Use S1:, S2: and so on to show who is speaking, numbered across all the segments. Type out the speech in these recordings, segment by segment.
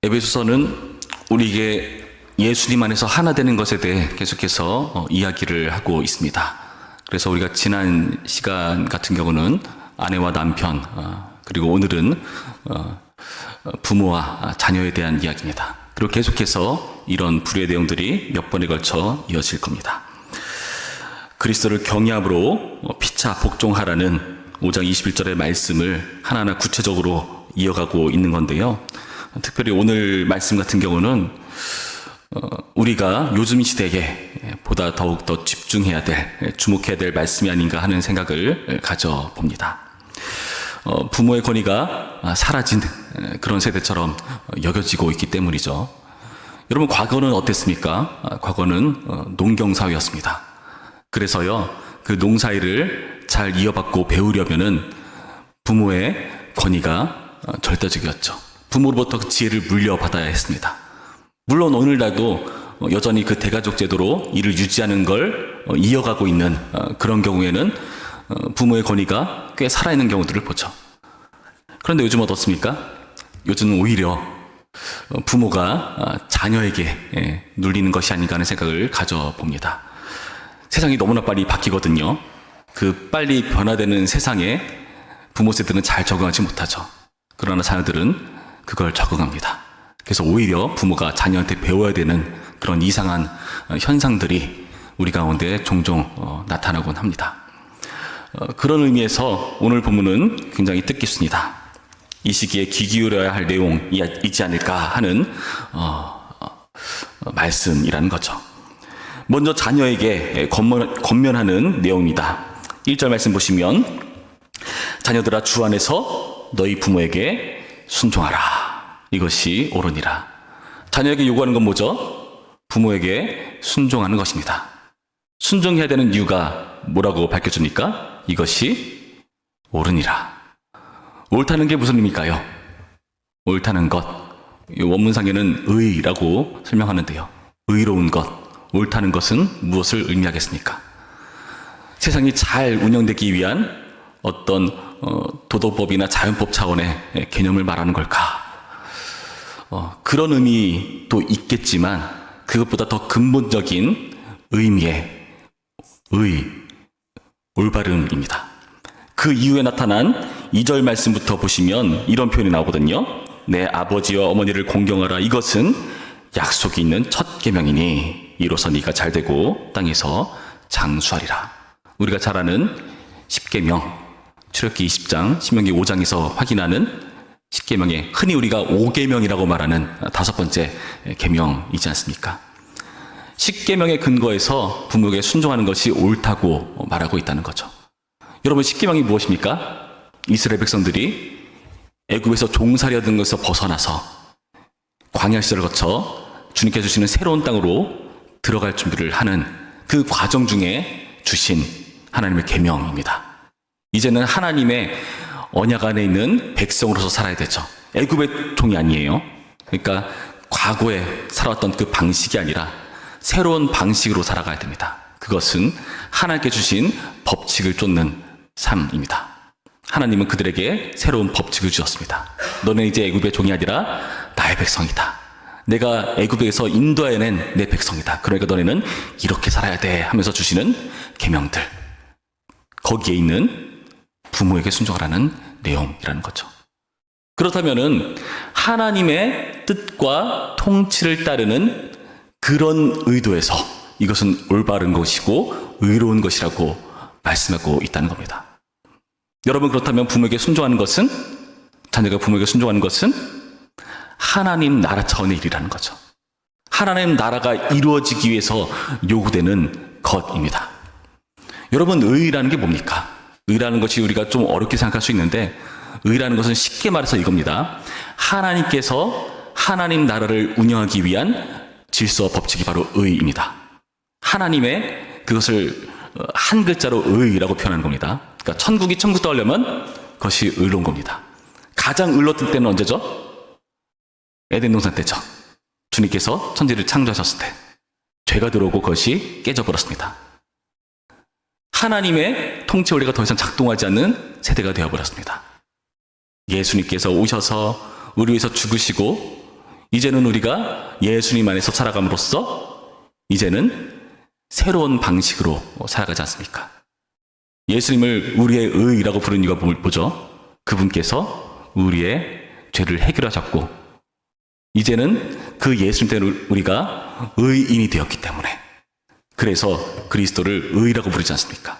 S1: 에베소서는 우리에게 예수님 안에서 하나 되는 것에 대해 계속해서 이야기를 하고 있습니다. 그래서 우리가 지난 시간 같은 경우는 아내와 남편, 그리고 오늘은 부모와 자녀에 대한 이야기입니다. 그리고 계속해서 이런 불의 내용들이 몇 번에 걸쳐 이어질 겁니다. 그리스도를 경외함으로 피차 복종하라는 5장 21절의 말씀을 하나하나 구체적으로 이어가고 있는 건데요. 특별히 오늘 말씀 같은 경우는 우리가 요즘 시대에 보다 더욱 더 집중해야 될, 주목해야 될 말씀이 아닌가 하는 생각을 가져봅니다. 부모의 권위가 사라진 그런 세대처럼 여겨지고 있기 때문이죠. 여러분, 과거는 어땠습니까? 과거는 농경사회였습니다. 그래서요, 그 농사일을 잘 이어받고 배우려면은 부모의 권위가 절대적이었죠. 부모로부터 그 지혜를 물려받아야 했습니다. 물론 오늘날도 여전히 그 대가족 제도로 이를 유지하는 걸 이어가고 있는 그런 경우에는 부모의 권위가 꽤 살아있는 경우들을 보죠. 그런데 요즘은 어떻습니까? 요즘은 오히려 부모가 자녀에게 눌리는 것이 아닌가 하는 생각을 가져봅니다. 세상이 너무나 빨리 바뀌거든요. 그 빨리 변화되는 세상에 부모 세대는 잘 적응하지 못하죠. 그러나 자녀들은 그걸 적응합니다. 그래서 오히려 부모가 자녀한테 배워야 되는 그런 이상한 현상들이 우리 가운데 종종 나타나곤 합니다. 그런 의미에서 오늘 본문은 굉장히 뜻깊습니다. 이 시기에 귀 기울여야 할 내용이 있지 않을까 하는 말씀이라는 거죠. 먼저 자녀에게 권면하는 내용입니다. 1절 말씀 보시면, 자녀들아 주 안에서 너희 부모에게 순종하라. 이것이 옳으니라. 자녀에게 요구하는 건 뭐죠? 부모에게 순종하는 것입니다. 순종해야 되는 이유가 뭐라고 밝혀줍니까? 이것이 옳으니라. 옳다는 게 무슨 의미일까요? 옳다는 것. 원문상에는 의라고 설명하는데요. 의로운 것, 옳다는 것은 무엇을 의미하겠습니까? 세상이 잘 운영되기 위한 어떤 도덕법이나 자연법 차원의 개념을 말하는 걸까? 그런 의미도 있겠지만 그것보다 더 근본적인 의미의 올바름입니다. 그 이후에 나타난 2절 말씀부터 보시면 이런 표현이 나오거든요. 내 아버지와 어머니를 공경하라. 이것은 약속이 있는 첫 계명이니 이로써 네가 잘되고 땅에서 장수하리라. 우리가 잘 아는 10계명, 출애굽기 20장, 신명기 5장에서 확인하는 10계명에 흔히 우리가 5계명이라고 말하는 5번째 계명이지 않습니까? 10계명의 근거에서 부모에게 순종하는 것이 옳다고 말하고 있다는 거죠. 여러분, 10계명이 무엇입니까? 이스라엘 백성들이 애굽에서 종살이하던 것에서 벗어나서 광야 시절을 거쳐 주님께 주시는 새로운 땅으로 들어갈 준비를 하는 그 과정 중에 주신 하나님의 계명입니다. 이제는 하나님의 언약 안에 있는 백성으로서 살아야 되죠. 애굽의 종이 아니에요. 그러니까 과거에 살아왔던 그 방식이 아니라 새로운 방식으로 살아가야 됩니다. 그것은 하나님께 주신 법칙을 쫓는 삶입니다. 하나님은 그들에게 새로운 법칙을 주셨습니다. 너는 이제 애굽의 종이 아니라 나의 백성이다. 내가 애굽에서 인도해낸 내 백성이다. 그러니까 너네는 이렇게 살아야 돼 하면서 주시는 계명들, 거기에 있는 부모에게 순종하라는 내용이라는 거죠. 그렇다면은 하나님의 뜻과 통치를 따르는 그런 의도에서 이것은 올바른 것이고 의로운 것이라고 말씀하고 있다는 겁니다. 여러분, 그렇다면 부모에게 순종하는 것은, 자녀가 부모에게 순종하는 것은 하나님 나라 차원의 일이라는 거죠. 하나님 나라가 이루어지기 위해서 요구되는 것입니다. 여러분, 의라는 게 뭡니까? 의라는 것이 우리가 좀 어렵게 생각할 수 있는데, 의라는 것은 쉽게 말해서 이겁니다. 하나님께서 하나님 나라를 운영하기 위한 질서와 법칙이 바로 의입니다. 하나님의 그것을 한 글자로 의라고 표현하는 겁니다. 그러니까 천국이 천국 떠오려면 그것이 의로운 겁니다. 가장 의로웠던 때는 언제죠? 에덴 동산 때죠. 주님께서 천지를 창조하셨을 때 죄가 들어오고 그것이 깨져버렸습니다. 하나님의 통치 원리가 더 이상 작동하지 않는 세대가 되어버렸습니다. 예수님께서 오셔서 우리 위해서 죽으시고 이제는 우리가 예수님 안에서 살아감으로써 이제는 새로운 방식으로 살아가지 않습니까? 예수님을 우리의 의라고 부르는 이유가 뭐죠? 그분께서 우리의 죄를 해결하셨고 이제는 그 예수님 때문에 우리가 의인이 되었기 때문에 그래서 그리스도를 의라고 부르지 않습니까?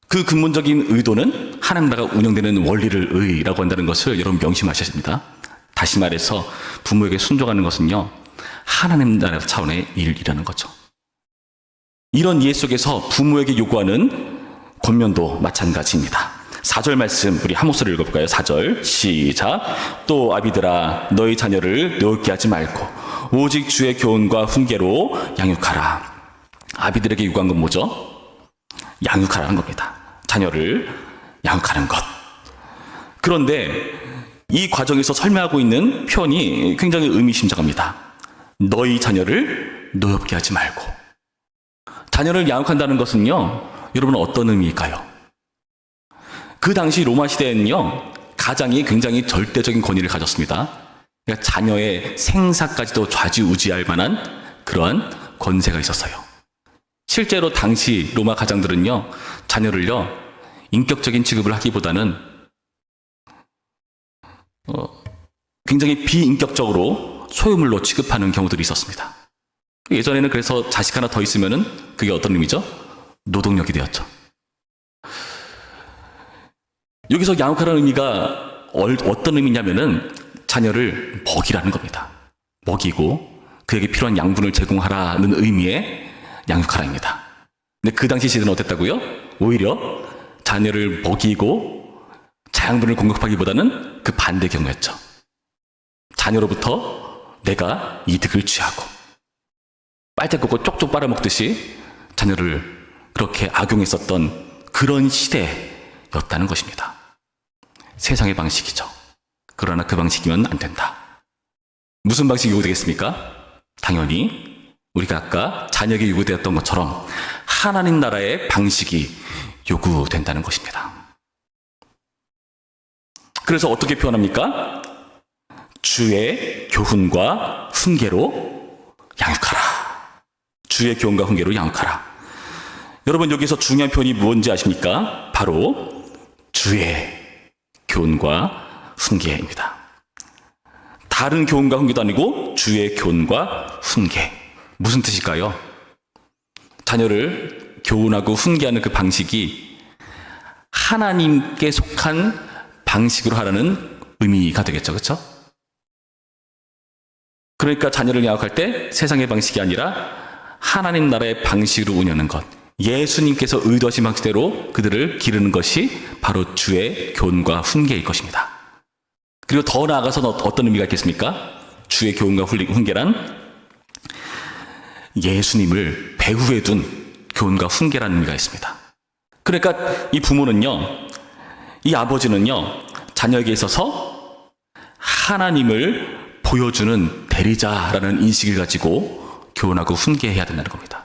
S1: 그 근본적인 의도는 하나님 나라가 운영되는 원리를 의라고 한다는 것을 여러분 명심하셔야 됩니다. 다시 말해서 부모에게 순종하는 것은요, 하나님 나라 차원의 일이라는 거죠. 이런 이해 속에서 부모에게 요구하는 권면도 마찬가지입니다. 4절 말씀 우리 한 목소리로 읽어볼까요? 4절 시작. 또 아비들아 너희 자녀를 노엽게 하지 말고 오직 주의 교훈과 훈계로 양육하라. 아비들에게 요구한 건 뭐죠? 양육하라는 겁니다. 자녀를 양육하는 것. 그런데 이 과정에서 설명하고 있는 표현이 굉장히 의미심장합니다. 너희 자녀를 노엽게 하지 말고. 자녀를 양육한다는 것은요, 여러분 어떤 의미일까요? 그 당시 로마 시대에는요, 가장이 굉장히 절대적인 권위를 가졌습니다. 그러니까 자녀의 생사까지도 좌지우지할 만한 그러한 권세가 있었어요. 실제로 당시 로마 가장들은요, 자녀를요, 인격적인 취급을 하기보다는 굉장히 비인격적으로 소유물로 취급하는 경우들이 있었습니다. 예전에는 그래서 자식 하나 더 있으면은 그게 어떤 의미죠? 노동력이 되었죠. 여기서 양육하라는 의미가 어떤 의미냐면은 자녀를 먹이라는 겁니다. 먹이고 그에게 필요한 양분을 제공하라는 의미의 양육하라입니다. 근데 그 당시 시대는 어땠다고요? 오히려 자녀를 먹이고 자양분을 공급하기보다는 그 반대 경우였죠. 자녀로부터 내가 이득을 취하고 빨대 꽂고 쪽쪽 빨아먹듯이 자녀를 그렇게 악용했었던 그런 시대였다는 것입니다. 세상의 방식이죠. 그러나 그 방식이면 안 된다. 무슨 방식이 요구되겠습니까? 당연히 우리가 아까 자녀에게 요구되었던 것처럼 하나님 나라의 방식이 요구된다는 것입니다. 그래서 어떻게 표현합니까? 주의 교훈과 훈계로 양육하라. 주의 교훈과 훈계로 양육하라. 여러분 여기서 중요한 표현이 뭔지 아십니까? 바로 주의 교훈과 훈계입니다. 다른 교훈과 훈계도 아니고 주의 교훈과 훈계. 무슨 뜻일까요? 자녀를 교훈하고 훈계하는 그 방식이 하나님께 속한 방식으로 하라는 의미가 되겠죠. 그렇죠? 그러니까 자녀를 양육할 때 세상의 방식이 아니라 하나님 나라의 방식으로 운영하는 것. 예수님께서 의도하신 방식대로 그들을 기르는 것이 바로 주의 교훈과 훈계일 것입니다. 그리고 더 나아가서는 어떤 의미가 있겠습니까? 주의 교훈과 훈계란 예수님을 배후에 둔 교훈과 훈계라는 의미가 있습니다. 그러니까 이 부모는요, 이 아버지는요, 자녀에게 있어서 하나님을 보여주는 대리자라는 인식을 가지고 교훈하고 훈계해야 된다는 겁니다.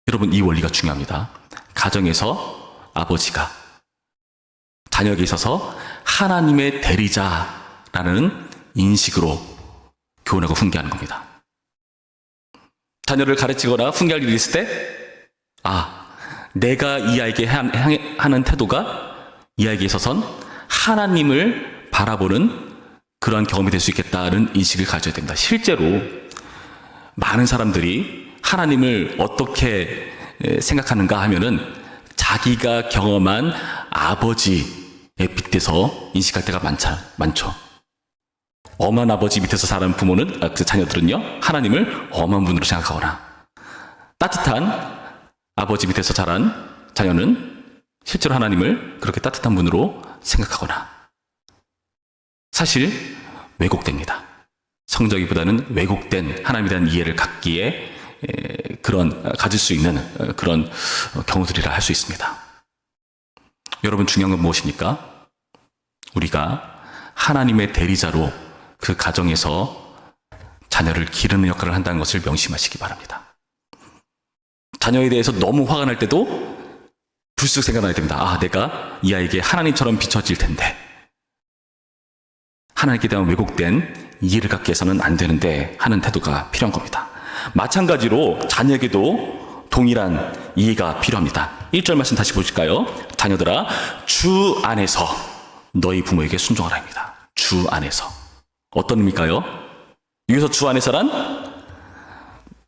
S1: 여러분 이 원리가 중요합니다. 가정에서 아버지가 자녀에게 있어서 하나님의 대리자라는 인식으로 교훈하고 훈계하는 겁니다. 자녀를 가르치거나 훈계할 일이 있을 때, 내가 이 아이에게 하는 태도가 이 아이에게 있어서는 하나님을 바라보는 그러한 경험이 될 수 있겠다는 인식을 가져야 됩니다. 실제로 많은 사람들이 하나님을 어떻게 생각하는가 하면은 자기가 경험한 아버지에 빗대서 인식할 때가 많죠. 엄한 아버지 밑에서 자란 부모는, 그 자녀들은요, 하나님을 엄한 분으로 생각하거나, 따뜻한 아버지 밑에서 자란 자녀는 실제로 하나님을 그렇게 따뜻한 분으로 생각하거나, 사실 왜곡됩니다. 성적이보다는 왜곡된 하나님에 대한 이해를 갖기에 가질 수 있는 그런 경우들이라 할 수 있습니다. 여러분 중요한 건 무엇입니까? 우리가 하나님의 대리자로 그 가정에서 자녀를 기르는 역할을 한다는 것을 명심하시기 바랍니다. 자녀에 대해서 너무 화가 날 때도 불쑥 생각나야 됩니다. 내가 이 아이에게 하나님처럼 비춰질 텐데, 하나님께 대한 왜곡된 이해를 갖게 해서는 안 되는데 하는 태도가 필요한 겁니다. 마찬가지로 자녀에게도 동일한 이해가 필요합니다. 1절 말씀 다시 보실까요? 자녀들아, 주 안에서 너희 부모에게 순종하라입니다. 주 안에서. 어떤 의미일까요? 여기서 주 안에서란,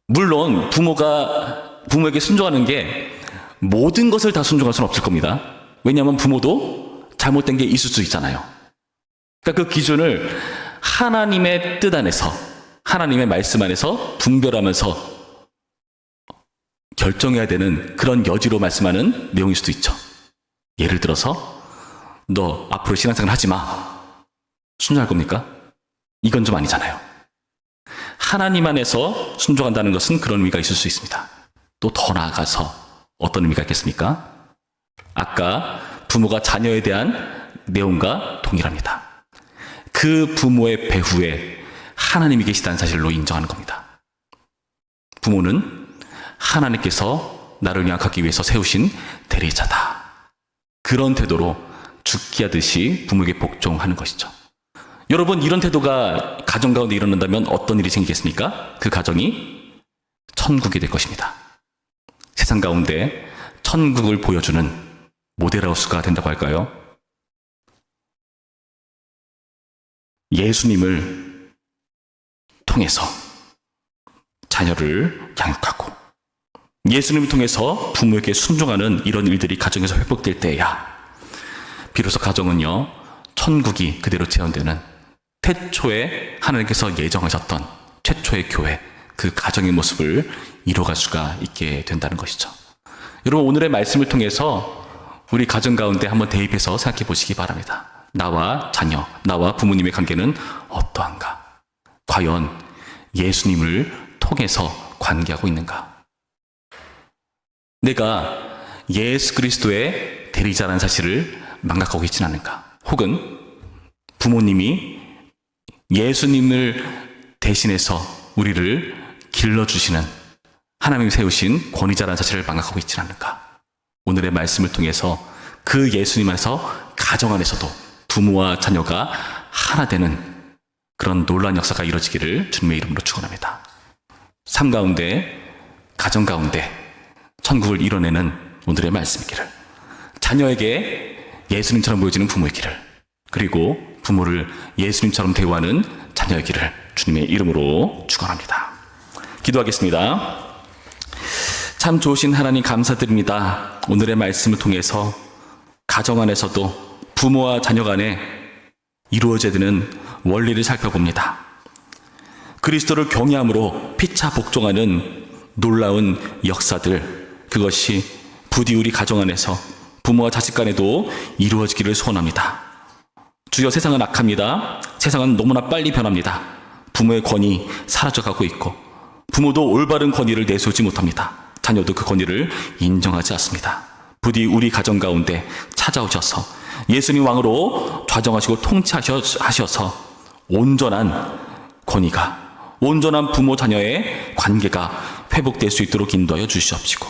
S1: 물론 부모에게 순종하는 게 모든 것을 다 순종할 수는 없을 겁니다. 왜냐하면 부모도 잘못된 게 있을 수 있잖아요. 그러니까 그 기준을 하나님의 뜻 안에서, 하나님의 말씀 안에서 분별하면서 결정해야 되는 그런 여지로 말씀하는 내용일 수도 있죠. 예를 들어서 너 앞으로 신앙생활 하지 마. 순종할 겁니까? 이건 좀 아니잖아요. 하나님 안에서 순종한다는 것은 그런 의미가 있을 수 있습니다. 또 더 나아가서 어떤 의미가 있겠습니까? 아까 부모가 자녀에 대한 내용과 동일합니다. 그 부모의 배후에 하나님이 계시다는 사실로 인정하는 겁니다. 부모는 하나님께서 나를 양육하기 위해서 세우신 대리자다. 그런 태도로 죽기 하듯이 부모에게 복종하는 것이죠. 여러분, 이런 태도가 가정 가운데 일어난다면 어떤 일이 생기겠습니까? 그 가정이 천국이 될 것입니다. 세상 가운데 천국을 보여주는 모델하우스가 된다고 할까요? 예수님을 통해서 자녀를 양육하고 예수님을 통해서 부모에게 순종하는 이런 일들이 가정에서 회복될 때야 비로소 가정은요, 천국이 그대로 재현되는 태초에 하나님께서 예정하셨던 최초의 교회, 그 가정의 모습을 이뤄갈 수가 있게 된다는 것이죠. 여러분, 오늘의 말씀을 통해서 우리 가정 가운데 한번 대입해서 생각해 보시기 바랍니다. 나와 자녀, 나와 부모님의 관계는 어떠한가? 과연 예수님을 통해서 관계하고 있는가? 내가 예수 그리스도의 대리자라는 사실을 망각하고 있지는 않은가? 혹은 부모님이 예수님을 대신해서 우리를 길러주시는 하나님이 세우신 권위자라는 사실을 망각하고 있지는 않은가? 오늘의 말씀을 통해서 그 예수님 안에서 가정 안에서도 부모와 자녀가 하나 되는 그런 놀라운 역사가 이루어지기를 주님의 이름으로 축원합니다. 삶 가운데, 가정 가운데 천국을 이뤄내는 오늘의 말씀이기를, 자녀에게 예수님처럼 보여지는 부모이기를, 그리고 부모를 예수님처럼 대우하는 자녀이기를 주님의 이름으로 축원합니다. 기도하겠습니다. 참 좋으신 하나님 감사드립니다. 오늘의 말씀을 통해서 가정 안에서도 부모와 자녀 간에 이루어져야 되는 원리를 살펴봅니다. 그리스도를 경외함으로 피차 복종하는 놀라운 역사들, 그것이 부디 우리 가정 안에서 부모와 자식 간에도 이루어지기를 소원합니다. 주여, 세상은 악합니다. 세상은 너무나 빨리 변합니다. 부모의 권위 사라져가고 있고 부모도 올바른 권위를 내세우지 못합니다. 자녀도 그 권위를 인정하지 않습니다. 부디 우리 가정 가운데 찾아오셔서 예수님 왕으로 좌정하시고 통치하셔서 온전한 권위가, 온전한 부모 자녀의 관계가 회복될 수 있도록 인도하여 주시옵시고,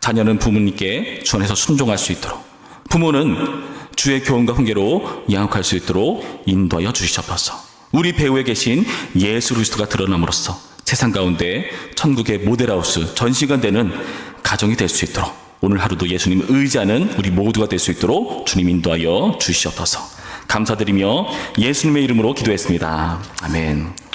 S1: 자녀는 부모님께 주안에서 순종할 수 있도록, 부모는 주의 교훈과 훈계로 양육할 수 있도록 인도하여 주시옵소서. 우리 배후에 계신 예수 그리스도가 드러남으로써 세상 가운데 천국의 모델하우스, 전시가 되는 가정이 될 수 있도록, 오늘 하루도 예수님 의지하는 우리 모두가 될 수 있도록 주님 인도하여 주시옵소서. 감사드리며 예수님의 이름으로 기도했습니다. 아멘.